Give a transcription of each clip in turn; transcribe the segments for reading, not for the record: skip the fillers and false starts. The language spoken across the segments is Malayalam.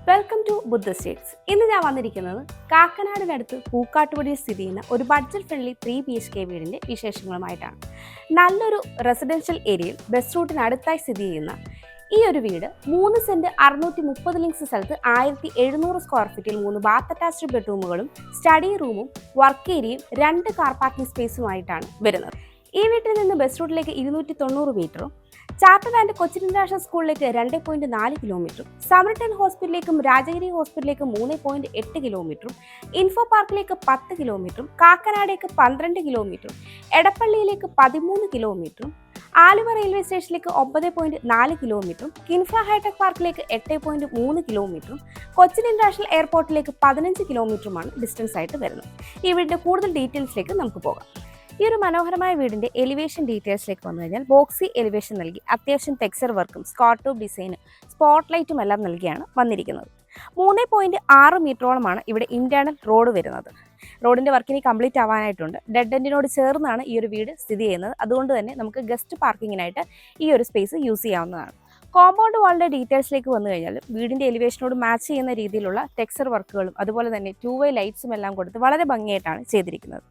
Welcome to Buddha States. ഇന്ന് ഞാൻ വന്നിരിക്കുന്നത് കാക്കനാടിനടുത്ത് പൂക്കാട്ടുപടിയിൽ സ്ഥിതി ചെയ്യുന്ന ഒരു ബഡ്ജറ്റ് ഫ്രണ്ട്ലി 3 BHK വീടിൻ്റെ വിശേഷങ്ങളുമായിട്ടാണ്. നല്ലൊരു റെസിഡൻഷ്യൽ ഏരിയയിൽ ബസ് റൂട്ടിനടുത്തായി സ്ഥിതി ചെയ്യുന്ന ഈ ഒരു വീട് 3 സെന്റ് 630 ലിങ്സ് സ്ഥലത്ത് 1700 സ്ക്വയർ ഫീറ്റിൽ 3 ബാത്ത് അറ്റാച്ച്ഡ് ബെഡ്റൂമുകളും സ്റ്റഡി റൂമും വർക്ക് ഏരിയയും 2 കാർ പാർക്കിംഗ് സ്പേസുമായിട്ടാണ് വരുന്നത്. ഈ വീട്ടിൽ നിന്ന് ബസ് റൂട്ടിലേക്ക് 290 മീറ്ററും ചാർട്ടർ ആൻഡ് കൊച്ചിൻ ഇന്റർനാഷണൽ സ്കൂളിലേക്ക് 2.4 കിലോമീറ്ററും സമർട്ടൺ ഹോസ്പിറ്റലിലേക്കും രാജഗിരി ഹോസ്പിറ്റലിലേക്കും 3.8 കിലോമീറ്ററും ഇൻഫോ പാർക്കിലേക്ക് 10 കിലോമീറ്ററും കാക്കനാടേക്ക് 12 കിലോമീറ്ററും എടപ്പള്ളിയിലേക്ക് 13 കിലോമീറ്ററും ആലുവ റെയിൽവേ സ്റ്റേഷനിലേക്ക് 9.4 കിലോമീറ്ററും കിൻഫ്ര ഹൈടെക് പാർക്കിലേക്ക് 8.3 കിലോമീറ്ററും കൊച്ചിൻ ഇന്റർനാഷണൽ എയർപോർട്ടിലേക്ക് 15 കിലോമീറ്ററുമാണ് ഡിസ്റ്റൻസ് ആയിട്ട് വരുന്നത്. ഈ വീടിന്റെ കൂടുതൽ ഡീറ്റെയിൽസിലേക്ക് നമുക്ക് പോകാം. ഈ ഒരു മനോഹരമായ വീടിന്റെ എലിവേഷൻ ഡീറ്റെയിൽസിലേക്ക് വന്നു കഴിഞ്ഞാൽ ബോക്സി എലിവേഷൻ നൽകി അത്യാവശ്യം ടെക്സ്ചർ വർക്കും സ്കോട്ടോപ്പ് ഡിസൈനും സ്പോട്ട് ലൈറ്റും എല്ലാം നൽകിയാണ് വന്നിരിക്കുന്നത്. 3.6 മീറ്ററോളമാണ് ഇവിടെ ഇന്റേണൽ റോഡ് വരുന്നത്. റോഡിന്റെ വർക്ക് ഇനി കംപ്ലീറ്റ് ആവാനായിട്ടുണ്ട്. ഡെഡ് എൻഡിനോട് ചേർന്നാണ് ഈ ഒരു വീട് സ്ഥിതി ചെയ്യുന്നത്. അതുകൊണ്ട് തന്നെ നമുക്ക് ഗസ്റ്റ് പാർക്കിങ്ങിനായിട്ട് ഈ ഒരു സ്പേസ് യൂസ് ചെയ്യാവുന്നതാണ്. കോമ്പൗണ്ട് വാളിന്റെ ഡീറ്റെയിൽസിലേക്ക് വന്നു കഴിഞ്ഞാൽ വീടിന്റെ എലിവേഷനോട് മാച്ച് ചെയ്യുന്ന രീതിയിലുള്ള ടെക്സ്ചർ വർക്കുകളും അതുപോലെ തന്നെ 2-way ലൈറ്റ്സും എല്ലാം കൊടുത്ത് വളരെ ഭംഗിയായിട്ടാണ് ചെയ്തിരിക്കുന്നത്.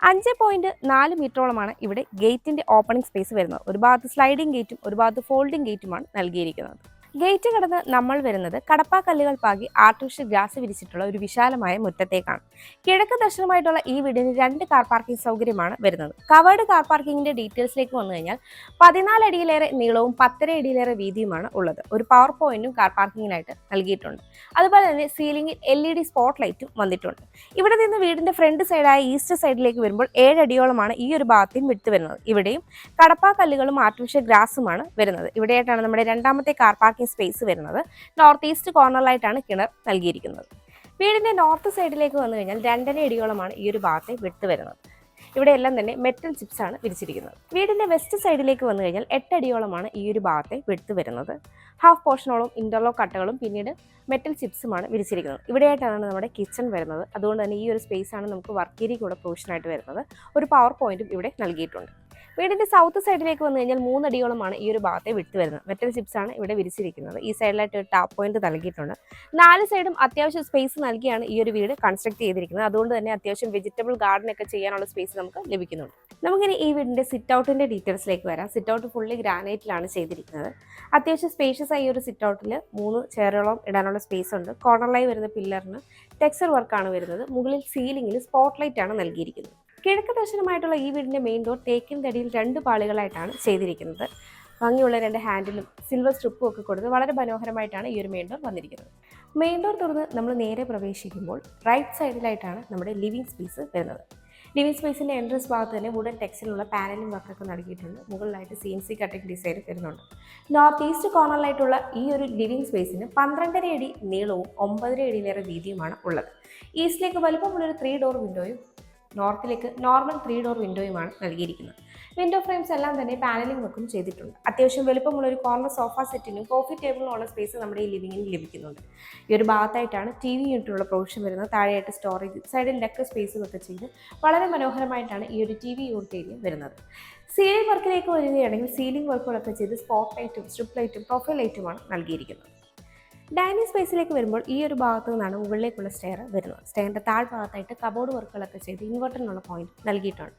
5.4 മീറ്ററോളമാണ് ഇവിടെ ഗേറ്റിന്റെ ഓപ്പണിംഗ് സ്പേസ് വരുന്നത്. ഒരു ഭാഗത്ത് സ്ലൈഡിംഗ് ഗേറ്റും ഒരു ഭാഗത്ത് ഫോൾഡിംഗ് ഗേറ്റുമാണ് നൽകിയിരിക്കുന്നത്. ഗേറ്റ് കടന്ന് നമ്മൾ വരുന്നത് കടപ്പാക്കല്ലുകൾ പാകി ആർട്ടിഫിഷ്യൽ ഗ്രാസ് വിരിച്ചിട്ടുള്ള ഒരു വിശാലമായ മുറ്റത്തേക്കാണ്. കിഴക്ക് ദർശനമായിട്ടുള്ള ഈ വീടിന് 2 കാർ പാർക്കിംഗ് സൗകര്യമാണ് വരുന്നത്. കവേർഡ് കാർ പാർക്കിങ്ങിന്റെ ഡീറ്റെയിൽസിലേക്ക് വന്നു കഴിഞ്ഞാൽ 14 അടിയിലേറെ നീളവും 10.5 അടിയിലേറെ വീതിയുമാണ് ഉള്ളത്. ഒരു പവർ പോയിന്റും കാർ പാർക്കിങ്ങിനായിട്ട് നൽകിയിട്ടുണ്ട്. അതുപോലെ തന്നെ സീലിംഗിൽ LED സ്പോട്ട് ലൈറ്റും വന്നിട്ടുണ്ട്. ഇവിടെ നിന്ന് വീടിന്റെ ഫ്രണ്ട് സൈഡായ ഈസ്റ്റ് സൈഡിലേക്ക് വരുമ്പോൾ 7 അടിയോളമാണ് ഈ ഒരു ഭാഗത്തും വിട്ട് വരുന്നത്. ഇവിടെയും കടപ്പാക്കല്ലുകളും ആർട്ടിഫിഷ്യൽ ഗ്രാസുമാണ് വരുന്നത്. ഇവിടെയായിട്ടാണ് നമ്മുടെ രണ്ടാമത്തെ കാർ പാർക്കിംഗ് സ്പേസ് വരുന്നത്. നോർത്ത് ഈസ്റ്റ് കോർണറിലായിട്ടാണ് കിണർ നൽകിയിരിക്കുന്നത്. വീടിന്റെ നോർത്ത് സൈഡിലേക്ക് വന്നു കഴിഞ്ഞാൽ 2.5 അടിയോളമാണ് ഈ ഒരു ഭാഗത്തെ വിട്ട് വരുന്നത്. ഇവിടെ എല്ലാം തന്നെ മെറ്റൽ ചിപ്സ് ആണ് വിരിച്ചിരിക്കുന്നത്. വീടിന്റെ വെസ്റ്റ് സൈഡിലേക്ക് വന്നു കഴിഞ്ഞാൽ 8 അടിയോളമാണ് ഈ ഒരു ഭാഗത്തെ വിട്ട് വരുന്നത്. ഹാഫ് പോർഷനോളം ഇന്റർലോക്ക് കട്ടകളും പിന്നീട് മെറ്റൽ ചിപ്സുമാണ് വിരിച്ചിരിക്കുന്നത്. ഇവിടെയായിട്ടാണ് നമ്മുടെ കിച്ചൺ വരുന്നത്. അതുകൊണ്ട് തന്നെ ഈ ഒരു സ്പേസ് ആണ് നമുക്ക് വർക്ക് ഏരിയ കൂടെ പ്രൊവിഷനായിട്ട് വരുന്നത്. ഒരു പവർ പോയിന്റും ഇവിടെ നൽകിയിട്ടുണ്ട്. വീടിന്റെ സൗത്ത് സൈഡിലേക്ക് വന്നു കഴിഞ്ഞാൽ 3 അടിയോളമാണ് ഈ ഒരു ഭാഗത്തെ വിട്ട് വരുന്നത്. മെറ്റൽ ചിപ്സ് ആണ് ഇവിടെ വിരിച്ചിരിക്കുന്നത്. ഈ സൈഡിലായിട്ട് ഒരു ടാപ്പ് പോയിന്റ് നൽകിയിട്ടുണ്ട്. 4 സൈഡും അത്യാവശ്യം സ്പേസ് നൽകിയാണ് ഈ ഒരു വീട് കൺസ്ട്രക്ട് ചെയ്തിരിക്കുന്നത്. അതുകൊണ്ട് തന്നെ അത്യാവശ്യം വെജിറ്റബിൾ ഗാർഡൻ ഒക്കെ ചെയ്യാനുള്ള സ്പേസ് നമുക്ക് ലഭിക്കുന്നുണ്ട്. നമുക്കിനി ഈ വീടിന്റെ സിറ്റ് ഔട്ടിന്റെ ഡീറ്റെയിൽസിലേക്ക് വരാം. സിറ്റ് ഔട്ട് ഫുള്ളി ഗ്രാനൈറ്റിലാണ് ചെയ്തിരിക്കുന്നത്. അത്യാവശ്യം സ്പേഷ്യസ് ആയ ഒരു സിറ്റ് ഔട്ടിൽ 3 ചെയറുകളും ഇടാനുള്ള സ്പേസ് ഉണ്ട്. കോർണറിലായി വരുന്ന പില്ലറിന് ടെക്സ്ചർ വർക്കാണ് വരുന്നത്. മുകളിൽ സീലിംഗിൽ സ്പോട്ട് ലൈറ്റ് ആണ് നൽകിയിരിക്കുന്നത്. കിഴക്ക് ദർശനമായിട്ടുള്ള ഈ വീടിന്റെ മെയിൻ ഡോർ തേക്കിൻ തടിയിൽ 2 പാളികളായിട്ടാണ് ചെയ്തിരിക്കുന്നത്. ഭംഗിയുള്ള 2 ഹാൻഡിലും സിൽവർ സ്ട്രിപ്പും ഒക്കെ കൊടുത്ത് വളരെ മനോഹരമായിട്ടാണ് ഈ ഒരു മെയിൻ ഡോർ വന്നിരിക്കുന്നത്. മെയിൻ ഡോർ തുറന്ന് നമ്മൾ നേരെ പ്രവേശിക്കുമ്പോൾ റൈറ്റ് സൈഡിലായിട്ടാണ് നമ്മുടെ ലിവിംഗ് സ്പേസ് വരുന്നത്. ലിവിംഗ് സ്പേസിന്റെ എൻട്രൻസ് ഭാഗത്ത് തന്നെ വുഡൻ ടെക്സ്ചറിലുള്ള പാനലിംഗ് വർക്കൊക്കെ നൽകിയിട്ടുണ്ട്. മുകളിലായിട്ട് CNC കട്ടിംഗ് ഡിസൈൻ വരുന്നുണ്ട്. നോർത്ത് ഈസ്റ്റ് കോർണറിലായിട്ടുള്ള ഈ ഒരു ലിവിംഗ് സ്പേസിന് 12.5 അടി നീളവും 9.5 അടിയിലേറെ വീതിയുമാണ് ഉള്ളത്. ഈസ്റ്റിലേക്ക് വലുപ്പമുള്ളൊരു 3 ഡോർ വിൻഡോയും നോർത്തിലേക്ക് നോർമൽ 3 ഡോർ വിൻഡോയുമാണ് നൽകിയിരിക്കുന്നത്. വിൻഡോ ഫ്രെയിംസ് എല്ലാം തന്നെ പാനലിംഗ് വർക്കും ചെയ്തിട്ടുണ്ട്. അത്യാവശ്യം വലുപ്പമുള്ള ഒരു കോർണർ സോഫ സെറ്റിനും കോഫി ടേബിളിനും ഉള്ള സ്പേസ് നമ്മുടെ ഈ ലിവിംഗിൽ ലഭിക്കുന്നുണ്ട്. ഈ ഒരു ഭാഗത്തായിട്ടാണ് TV യൂണിറ്റുള്ള പ്രൊവിഷൻ വരുന്നത്. താഴെയായിട്ട് സ്റ്റോറേജ്, സൈഡിൽ ഡെക്ക് സ്പേസും ഒക്കെ ചെയ്ത് വളരെ മനോഹരമായിട്ടാണ് ഈ ഒരു TV യൂണിറ്റ് ഏരിയ വരുന്നത്. സീലിംഗ് വർക്കിലേക്ക് വരികയാണെങ്കിൽ സീലിംഗ് വർക്കുകളൊക്കെ ചെയ്ത് സ്പോട്ട് ലൈറ്റും സ്ട്രിപ്പ് ലൈറ്റും പ്രൊഫൈൽ ലൈറ്റുമാണ് നൽകിയിരിക്കുന്നത്. ഡൈനിങ് സ്പേസിലേക്ക് വരുമ്പോൾ ഈ ഒരു ഭാഗത്തു നിന്നാണ് മുകളിലേക്കുള്ള സ്റ്റെയർ വരുന്നത്. സ്റ്റെയറിൻ്റെ താഴ്ഭാഗത്തായിട്ട് കബോർഡ് വർക്കുകളൊക്കെ ചെയ്ത് ഇൻവെർട്ടറിനുള്ള പോയിന്റ് നൽകിയിട്ടുണ്ട്.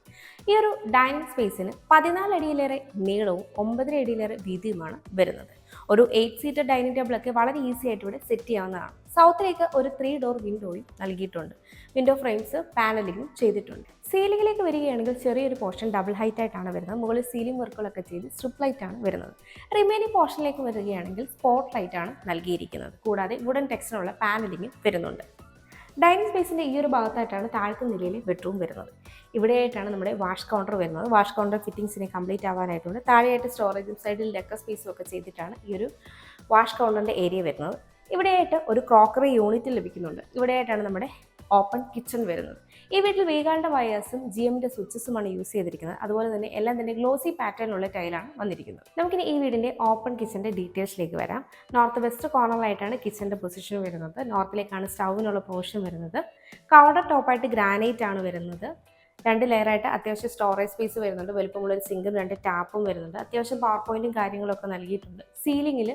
ഈ ഒരു ഡൈനിങ് സ്പേസിന് 14 അടിയിലേറെ നീളവും 9.5 അടിയിലേറെ വീതിയുമാണ് വരുന്നത്. ഒരു 8 സീറ്റർ ഡൈനിങ് ടേബിളൊക്കെ വളരെ ഈസി ആയിട്ട് ഇവിടെ സെറ്റ് ചെയ്യാവുന്നതാണ്. സൗത്തിലേക്ക് ഒരു 3 ഡോർ വിൻഡോയും നൽകിയിട്ടുണ്ട്. വിൻഡോ ഫ്രെയിംസ് പാനലിംഗും ചെയ്തിട്ടുണ്ട്. സീലിംഗിലേക്ക് വരികയാണെങ്കിൽ ചെറിയൊരു പോർഷൻ ഡബിൾ ഹൈറ്റ് ആയിട്ടാണ് വരുന്നത്. മുകളിൽ സീലിംഗ് വർക്കുകളൊക്കെ ചെയ്ത് സ്ട്രിപ്പ് ലൈറ്റ് ആണ് വരുന്നത്. റിമൈനിങ് പോർഷനിലേക്ക് വരികയാണെങ്കിൽ സ്പോട്ട് ലൈറ്റ് ആണ് നൽകിയിരിക്കുന്നത്. കൂടാതെ വുഡൻ ടെക്സ്ചറുള്ള പാനലിംഗും വരുന്നുണ്ട്. ഡൈനിങ് സ്പേസിൻ്റെ ഈ ഒരു ഭാഗത്തായിട്ടാണ് താഴത്തെ നിലയിലെ ബെഡ്റൂം വരുന്നത്. ഇവിടെയായിട്ടാണ് നമ്മുടെ വാഷ് കൗണ്ടർ വരുന്നത്. വാഷ് കൗണ്ടർ ഫിറ്റിംഗ്സിനെ കംപ്ലീറ്റ് ആവാനായിട്ടുണ്ട്. താഴെയായിട്ട് സ്റ്റോറേജും സൈഡിൽ ഡെക്ക സ്പേസും ഒക്കെ ചെയ്തിട്ടാണ് ഈ ഒരു വാഷ് കൗണ്ടറിൻ്റെ ഏരിയ വരുന്നത്. ഇവിടെയായിട്ട് ഒരു ക്രോക്കറി യൂണിറ്റ് ലഭിക്കുന്നുണ്ട്. ഇവിടെയായിട്ടാണ് നമ്മുടെ ഓപ്പൺ കിച്ചൺ വരുന്നത്. ഈ വീട്ടിൽ വീഗാളുടെ വയേഴ്സും GMന്റെ സ്വിച്ചസുമാണ് യൂസ് ചെയ്തിരിക്കുന്നത്. അതുപോലെ തന്നെ എല്ലാം തന്നെ ഗ്ലോസി പാറ്റേണിലുള്ള ടൈലാണ് വന്നിരിക്കുന്നത്. നമുക്കിനി ഈ വീടിന്റെ ഓപ്പൺ കിച്ചന്റെ ഡീറ്റെയിൽസിലേക്ക് വരാം. നോർത്ത് വെസ്റ്റ് കോർണറിലായിട്ടാണ് കിച്ചന്റെ പൊസിഷൻ വരുന്നത്. നോർത്തിലേക്കാണ് സ്റ്റൗവിനുള്ള പോർഷൻ വരുന്നത്. കൗണ്ടർ ടോപ്പായിട്ട് ഗ്രാനൈറ്റ് ആണ് വരുന്നത്. 2 ലെയറായിട്ട് അത്യാവശ്യം സ്റ്റോറേജ് സ്പേസ് വരുന്നുണ്ട്. വലുപ്പമുള്ള ഒരു സിങ്കും 2 ടാപ്പും വരുന്നുണ്ട്. അത്യാവശ്യം പവർ പോയിന്റും കാര്യങ്ങളൊക്കെ നൽകിയിട്ടുണ്ട്. സീലിംഗിൽ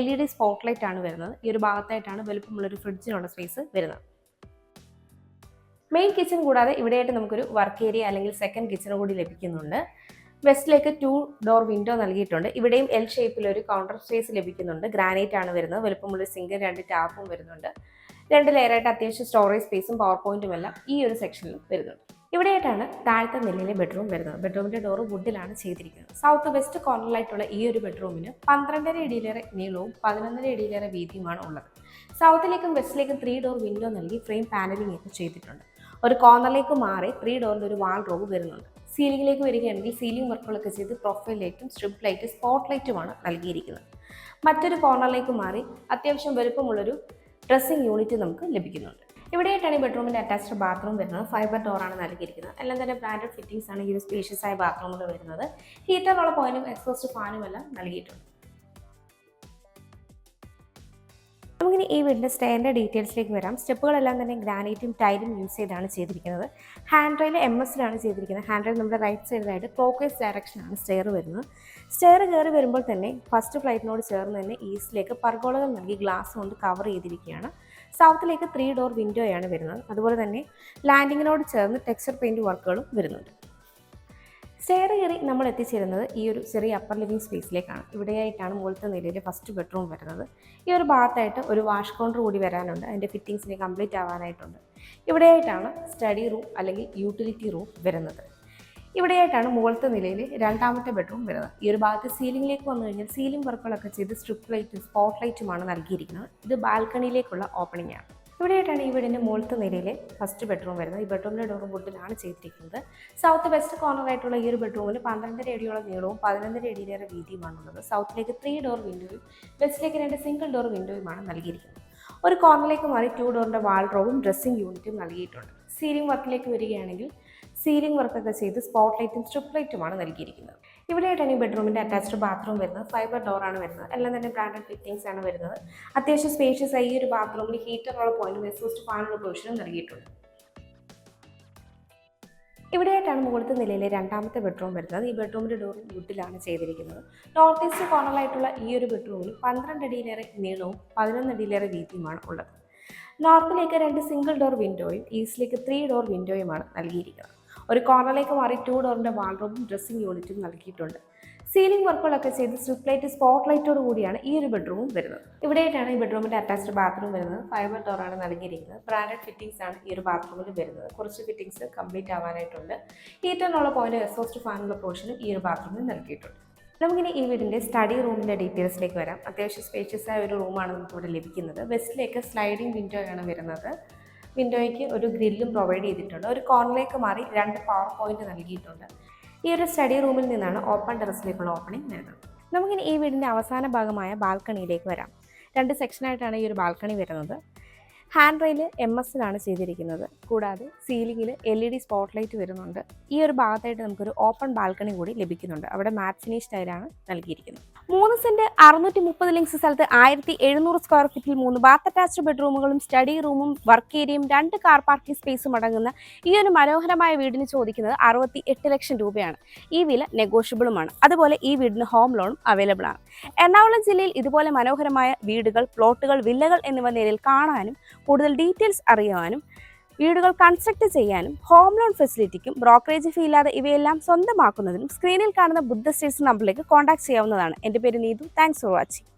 LED സ്പോട്ട് ലൈറ്റ് ആണ് വരുന്നത്. ഈ ഒരു ഭാഗത്തായിട്ടാണ് വലുപ്പമുള്ള ഒരു ഫ്രിഡ്ജിനുള്ള സ്പേസ് വരുന്നത്. മെയിൻ കിച്ചൺ കൂടാതെ ഇവിടെയായിട്ട് നമുക്കൊരു വർക്ക് ഏരിയ അല്ലെങ്കിൽ സെക്കൻഡ് കിച്ചൺ കൂടി ലഭിക്കുന്നുണ്ട്. വെസ്റ്റിലേക്ക് 2 ഡോർ വിൻഡോ നൽകിയിട്ടുണ്ട്. ഇവിടെയും എൽ ഷേപ്പിലൊരു കൗണ്ടർ സ്പേസ് ലഭിക്കുന്നുണ്ട്. ഗ്രാനൈറ്റ് ആണ് വരുന്നത്. വലുപ്പമുള്ള സിങ്കും 2 ടാപ്പും വരുന്നുണ്ട്. 2 ലെയറായിട്ട് അത്യാവശ്യം സ്റ്റോറേജ് സ്പേസും പവർ പോയിന്റും എല്ലാം ഈ ഒരു സെക്ഷനിലും വരുന്നുണ്ട്. ഇവിടെയായിട്ടാണ് താഴത്തെ നിലയിലെ ബെഡ്റൂം വരുന്നത്. ബെഡ്റൂമിന്റെ ഡോർ വുഡിലാണ് ചെയ്തിരിക്കുന്നത്. സൗത്ത് വെസ്റ്റ് കോർണറിലായിട്ടുള്ള ഈ ഒരു ബെഡ്റൂമിന് 12.5 അടിയിലേറെ നീളവും 11.5 അടിയിലേറെ വീതിയുമാണ് ഉള്ളത്. സൗത്തിലേക്കും വെസ്റ്റിലേക്കും 3 ഡോർ വിൻഡോ നൽകി ഫ്രെയിം പാനലിംഗ് ഒക്കെ ചെയ്തിട്ടുണ്ട്. ഒരു കോർണറിലേക്ക് മാറി 3 ഡോറിന്റെ ഒരു വാൾ റോബ് വരുന്നുണ്ട്. സീലിംഗിലേക്ക് വരികയാണെങ്കിൽ സീലിംഗ് വർക്കുകളൊക്കെ ചെയ്ത് പ്രൊഫൈൽ ലൈറ്റും സ്ട്രിപ്പ് ലൈറ്റ് സ്പോട്ട് ലൈറ്റുമാണ് നൽകിയിരിക്കുന്നത്. മറ്റൊരു കോർണറിലേക്ക് മാറി അത്യാവശ്യം വലുപ്പമുള്ളൊരു ഡ്രസ്സിംഗ് യൂണിറ്റ് നമുക്ക് ലഭിക്കുന്നുണ്ട്. ഇവിടെയായിട്ടാണ് ഈ ബെഡ്റൂമിന്റെ അറ്റാച്ച്ഡ് ബാത്റൂം വരുന്നത്. ഫൈബർ ഡോറാണ് നൽകിയിരിക്കുന്നത്. എല്ലാം തന്നെ ബ്രാൻഡഡ് ഫിറ്റിംഗ്സ് ആണ് ഈ ഒരു സ്പേഷ്യസ് ആയ ബാത്റൂമിൽ വരുന്നത്. ഹീറ്ററിനുള്ള പോയിന്റും എക്സോസ്റ്റ് ഫാനും എല്ലാം നൽകിയിട്ടുണ്ട്. നമുക്കിനി ഈ വീടിൻ്റെ സ്റ്റെയറിൻ്റെ ഡീറ്റെയിൽസിലേക്ക് വരാം. സ്റ്റെപ്പുകളെല്ലാം തന്നെ ഗ്രാനൈറ്റും ടൈലും യൂസ് ചെയ്താണ് ചെയ്തിരിക്കുന്നത്. ഹാൻഡ് റെയിൽ MS-ലാണ് ചെയ്തിരിക്കുന്നത്. ഹാൻഡ് റെയിൽ നമ്മുടെ റൈറ്റ് സൈഡിലായിട്ട് ക്ലോക്ക് വൈസ് ഡയറക്ഷനാണ് സ്റ്റെയർ വരുന്നത്. സ്റ്റെയർ കയറി വരുമ്പോൾ തന്നെ ഫസ്റ്റ് ഫ്ലൈറ്റിനോട് ചേർന്ന് തന്നെ ഈസ്റ്റിലേക്ക് പർഗോളകൾ നൽകി ഗ്ലാസ് കൊണ്ട് കവർ ചെയ്തിരിക്കുകയാണ്. സൗത്തിലേക്ക് 3 ഡോർ വിൻഡോയാണ് വരുന്നത്. അതുപോലെ തന്നെ ലാൻഡിങ്ങിനോട് ചേർന്ന് ടെക്സ്ചർ പെയിൻറ്റ് വർക്കുകളും വരുന്നുണ്ട്. സ്റ്റെയർ കയറി നമ്മൾ എത്തിച്ചേരുന്നത് ഈ ഒരു ചെറിയ അപ്പർ ലിവിംഗ് സ്പേസിലേക്കാണ്. ഇവിടെയായിട്ടാണ് മുകളിലത്തെ നിലയിൽ ഫസ്റ്റ് ബെഡ്റൂം വരുന്നത്. ഈ ഒരു ഭാഗത്തായിട്ട് ഒരു വാഷ് കൗണ്ടർ കൂടി വരാനുണ്ട്. അതിൻ്റെ ഫിറ്റിങ്സിന് കംപ്ലീറ്റ് ആവാനായിട്ടുണ്ട്. ഇവിടെയായിട്ടാണ് സ്റ്റഡി റൂം അല്ലെങ്കിൽ യൂട്ടിലിറ്റി റൂം വരുന്നത്. ഇവിടെയായിട്ടാണ് മുകളിലത്തെ നിലയിൽ രണ്ടാമത്തെ ബെഡ്റൂം വരുന്നത്. ഈ ഒരു ഭാഗത്ത് സീലിംഗിലേക്ക് വന്നു കഴിഞ്ഞാൽ സീലിംഗ് വർക്കുകളൊക്കെ ചെയ്ത് സ്ട്രിപ്പ് ലൈറ്റും സ്പോട്ട് ലൈറ്റുമാണ് നൽകിയിരിക്കുന്നത്. ഇത് ബാൽക്കണിയിലേക്കുള്ള ഓപ്പണിംഗ് ആണ്. ഇവിടെയായിട്ടാണ് ഈ വീടിൻ്റെ മുകളിലത്തെ നിലയിലെ ഫസ്റ്റ് ബെഡ്റൂം വരുന്നത്. ഈ ബെഡ്റൂമിൻ്റെ ഡോർ വുഡിലാണ് ചെയ്തിരിക്കുന്നത്. സൗത്ത് വെസ്റ്റ് കോർണറായിട്ടുള്ള ഈ ഒരു ബെഡ്റൂമിൽ 12.5 അടിയോളം നീളവും 11.5 അടിയിലേറെ വീതിയുമാണുള്ളത്. സൗത്തിലേക്ക് 3 ഡോർ വിൻഡോയും വെസ്റ്റിലേക്ക് 2 സിംഗിൾ ഡോർ വിൻഡോയുമാണ് നൽകിയിരിക്കുന്നത്. ഒരു കോർണറിലേക്ക് മാറി 2 ഡോറിൻ്റെ വാൾഡ്രോബും ഡ്രസ്സിംഗ് യൂണിറ്റും നൽകിയിട്ടുണ്ട്. സീലിംഗ് വർക്കിലേക്ക് വരികയാണെങ്കിൽ സീലിംഗ് വർക്കൊക്കെ ചെയ്ത് സ്പോട്ട് ലൈറ്റും സ്ട്രിപ്പ് ലൈറ്റുമാണ് നൽകിയിരിക്കുന്നത്. ഇവിടെയായിട്ടാണ് ഈ ബെഡ്റൂമിൻ്റെ അറ്റാച്ച്ഡ് ബാത്റൂം വരുന്നത്. ഫൈബർ ഡോറാണ് വരുന്നത്. എല്ലാം തന്നെ ബ്രാൻഡഡ് ഫിറ്റിംഗ്സ് ആണ് വരുന്നത്. അത്യാവശ്യം സ്പേഷ്യസ് ആയി ഈ ഒരു ബാത്റൂമിൽ ഹീറ്ററുള്ള പോയിന്റും എക്സോസ്റ്റ് ഫാനുള്ള പ്രൊവിഷനും നൽകിയിട്ടുണ്ട്. ഇവിടെയായിട്ടാണ് മുകളിലത്തെ നിലയിലെ രണ്ടാമത്തെ ബെഡ്റൂം വരുന്നത്. ഈ ബെഡ്റൂമിൻ്റെ ഡോർ വുഡിലാണ് ചെയ്തിരിക്കുന്നത്. നോർത്ത് ഈസ്റ്റ് കോർണറിലായിട്ടുള്ള ഈ ഒരു ബെഡ്റൂമിൽ 12 അടിയിലേറെ നീളവും 11 അടിയിലേറെ വീതിയുമാണ് ഉള്ളത്. നോർത്തിലേക്ക് 2 സിംഗിൾ ഡോർ വിൻഡോയും ഈസ്റ്റിലേക്ക് 3 ഡോർ വിൻഡോയുമാണ് നൽകിയിരിക്കുന്നത്. ഒരു കോർണറിലേക്ക് മാറി 2 ഡോറിൻ്റെ വാൾഡ്രോബും ഡ്രസ്സിംഗ് യൂണിറ്റും നൽകിയിട്ടുണ്ട്. സീലിംഗ് വർക്കുകളൊക്കെ ചെയ്ത് സ്ട്രിപ്പ് ലൈറ്റ് സ്പോട്ട് ലൈറ്റോട് കൂടിയാണ് ഈ ഒരു ബെഡ്റൂമും വരുന്നത്. ഇവിടെയായിട്ടാണ് ഈ ബെഡ്റൂമിൻ്റെ അറ്റാച്ച്ഡ് ബാത്റൂം വരുന്നത്. ഫൈബർ ഡോറാണ് നൽകിയിരിക്കുന്നത്. ബ്രാൻഡഡ് ഫിറ്റിംഗ്സ് ആണ് ഈ ഒരു ബാത്റൂമിൽ വരുന്നത്. കുറച്ച് ഫിറ്റിംഗ്സ് കംപ്ലീറ്റ് ആവാനായിട്ടുണ്ട്. ഹീറ്ററിനുള്ള പോയിന്റ് എക്സോസ്റ്റ് ഫാനുള്ള പോർഷനും ഈ ഒരു ബാത്റൂമിൽ നൽകിയിട്ടുണ്ട്. നമുക്കിനി ഈ വീടിൻ്റെ സ്റ്റഡി റൂമിൻ്റെ ഡീറ്റെയിൽസിലേക്ക് വരാം. അത്യാവശ്യം സ്പേഷ്യസ് ആയ ഒരു റൂമാണ് നമുക്കിവിടെ ലഭിക്കുന്നത്. വെസ്റ്റിലേക്ക് സ്ലൈഡിംഗ് വിൻഡോയാണ് വരുന്നത്. വിൻഡോയ്ക്ക് ഒരു ഗ്രില്ലും പ്രൊവൈഡ് ചെയ്തിട്ടുണ്ട്. ഒരു കോർണറിലേക്ക് മാറി 2 പവർ പോയിന്റ് നൽകിയിട്ടുണ്ട്. ഈ ഒരു സ്റ്റഡി റൂമിൽ നിന്നാണ് ഓപ്പൺ ടെറസിലേക്കുള്ള ഓപ്പണിംഗ് വരുന്നത്. നമുക്കിനി ഈ വീടിൻ്റെ അവസാന ഭാഗമായ ബാൽക്കണിയിലേക്ക് വരാം. 2 സെക്ഷനായിട്ടാണ് ഈ ഒരു ബാൽക്കണി വരുന്നത്. ഹാൻഡ് റെയിൽ MS-ലാണ് ചെയ്തിരിക്കുന്നത്. കൂടാതെ സീലിംഗിൽ LED സ്പോട്ട് ലൈറ്റ് വരുന്നുണ്ട്. ഈ ഒരു ഭാഗത്തായിട്ട് നമുക്കൊരു ഓപ്പൺ ബാൽക്കണി കൂടി ലഭിക്കുന്നുണ്ട്. അവിടെ മാറ്റ് ഫിനിഷ് സ്റ്റൈലാണ് നൽകിയിരിക്കുന്നത്. 3 സെന്റ് 630 ലിങ്സ് സ്ഥലത്ത് 1700 സ്ക്വയർ ഫീറ്റിൽ 3 ബാത്ത് അറ്റാച്ച്ഡ് ബെഡ്റൂമുകളും സ്റ്റഡി റൂമും വർക്ക് ഏരിയയും 2 കാർ പാർക്കിംഗ് സ്പേസും അടങ്ങുന്ന ഈ ഒരു മനോഹരമായ വീടിന് ചോദിക്കുന്നത് 68 ലക്ഷം രൂപയാണ്. ഈ വില നെഗോഷ്യബിളുമാണ്. അതുപോലെ ഈ വീടിന് ഹോം ലോണും അവൈലബിൾ ആണ്. എറണാകുളം ജില്ലയിൽ ഇതുപോലെ മനോഹരമായ വീടുകൾ, പ്ലോട്ടുകൾ, വില്ലകൾ എന്നിവ നേരിൽ കാണാനും കൂടുതൽ ഡീറ്റെയിൽസ് അറിയാനും വീടുകൾ കൺസ്ട്രക്ട് ചെയ്യാനും ഹോം ലോൺ ഫെസിലിറ്റിക്കും ബ്രോക്കറേജ് ഫീ ഇല്ലാതെ ഇവയെല്ലാം സ്വന്തമാക്കുന്നതിനും സ്ക്രീനിൽ കാണുന്ന ബുദ്ധ സ്റ്റേറ്റ്സ് നമ്പറിലേക്ക് കോൺടാക്ട് ചെയ്യാവുന്നതാണ്. എൻ്റെ പേര് നീതു. Thanks for watching.